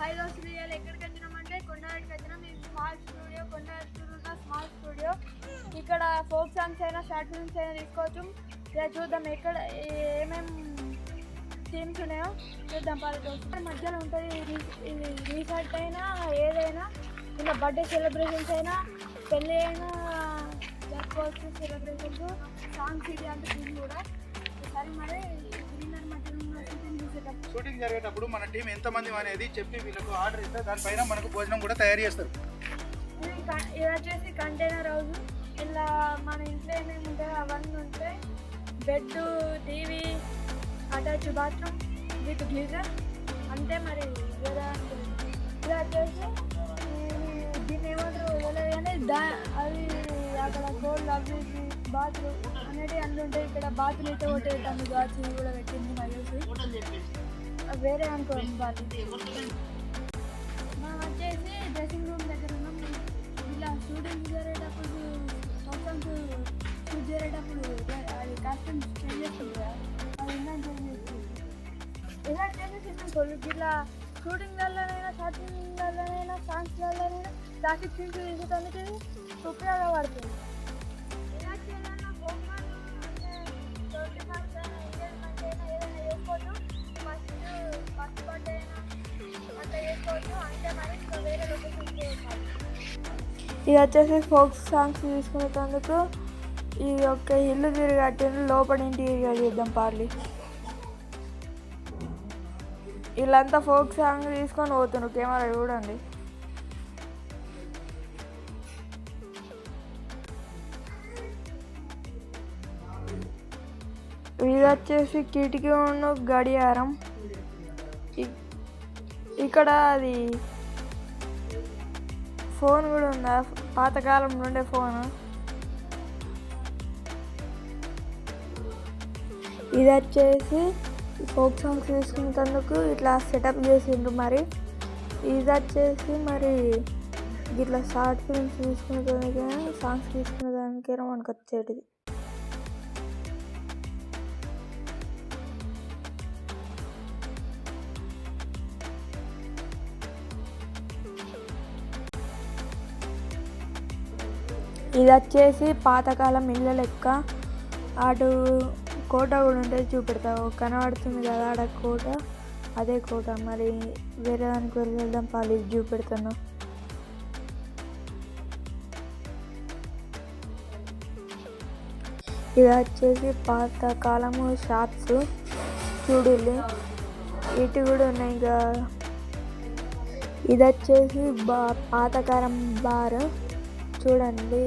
High those real ఎక్కడికి వచ్చినామంటే కొండారెడ్డికి వచ్చినాం. ఇది స్మాల్ స్టూడియో, కొండారెడ్డి ఉన్న స్మాల్ స్టూడియో. ఇక్కడ ఫోక్ సాంగ్స్ అయినా షార్ట్ ఫిల్మ్స్ అయినా తీసుకోవచ్చు. ఇలా చూద్దాం ఎక్కడ ఏమేమి థీమ్స్ ఉన్నాయో చూద్దాం. మధ్యలో ఉంటుంది రీసెట్ అయినా ఏదైనా, ఇలా బర్త్డే సెలబ్రేషన్స్ అయినా, పెళ్ళి అయినా జరుపుకోవచ్చు. సెలబ్రేషన్స్ సాంగ్స్ ఇది అంటే దీన్ని కూడా ఒకసారి మరి షూటింగ్ జరిగేటప్పుడు మన టీం ఎంతమంది అనేది చెప్పి వీళ్ళకు ఆర్డర్ ఇస్తే దానిపైన మనకు భోజనం కూడా తయారు చేస్తారు. ఇది వచ్చేసి కంటైనర్ హౌస్. ఇలా మన ఇంట్లో ఏమేమి ఉంటాయో అవన్నీ ఉంటాయి. Bed, TV, attach bathroom with geyser అంతే. మరి ఇలా వచ్చేసి దీన్ని ఏమంటారు కానీ అది అక్కడ గోల్డ్ అవి బాత్రూమ్ అనేది అన్నీ ఉంటాయి. ఇక్కడ బాత్రూమ్ అయితే ఒకటి తను బాత్రూమ్ కూడా పెట్టింది మళ్ళీ వేరే అనుకోండి వాళ్ళు. మనం వచ్చేసి డ్రెస్సింగ్ రూమ్ దగ్గర ఉన్నాం. ఇలా షూటింగ్ జరిగేటప్పుడు మొత్తం షూట్ చేసేటప్పుడు అది కాస్ట్యూమ్స్ చేంజ్ చేస్తుంది కదా, అది ఇందాక చేంజ్ చేస్తుంది. ఇలా వచ్చేసి ఇట్లా షూటింగ్లలోనైనా, షార్టింగ్లలోనైనా, సాంగ్స్లలోనైనా ట్రాఫిక్ సీన్స్ తీసేటందుకు ఉపయోగపడుతుంది. ఇలా చేయాలన్నా ఎంగేజ్మెంట్ అయినా ఏదైనా చేసుకోవచ్చు. ఫస్ట్ బర్త్డే అయినా అట్లా చేసుకోవచ్చు. అంటే మరి ఇంకా వేరే లొకేషన్ చేసుకోవాలి. ఇది వచ్చేసి ఫోక్ సాంగ్స్ తీసుకునేందుకు ఈ యొక్క ఇల్లు తిరిగట్టింది. లోపల ఇంటీరియర్ చేద్దాం పార్లీ. వీళ్ళంతా ఫోక్ సాంగ్ తీసుకొని పోతున్నారు. కెమెరా చూడండి. ఇది వచ్చేసి కిటికీ ఉన్న గడియారం. ఇక్కడ అది ఫోన్ కూడా ఉందా, పాతకాలం నుండే ఫోన్. ఇది వచ్చేసి ఫోక్ సాంగ్స్ తీసుకునేందుకు ఇట్లా సెటప్ చేసిండ్రు. మరి ఇది వచ్చేసి మరి ఇట్లా షార్ట్ ఫిల్మ్స్ తీసుకునేదానికైనా, సాంగ్స్ తీసుకునేదానికైనా మనకు వచ్చేటిది. ఇది వచ్చేసి పాతకాలం ఇళ్ళ లెక్క. అటు కోట కూడా ఉంటుంది, చూపెడతావు కనబడుతుంది కదా ఆడ కోట, అదే కోట. మరి వేరే దానికి వెళ్దాం పాలు, ఇది చూపెడతాను. ఇది వచ్చేసి పాతకాలము షాప్స్ చూడులే, ఇటు కూడా ఉన్నాయి ఇంకా. ఇది వచ్చేసి పాతకాలం బార్ చూడండి.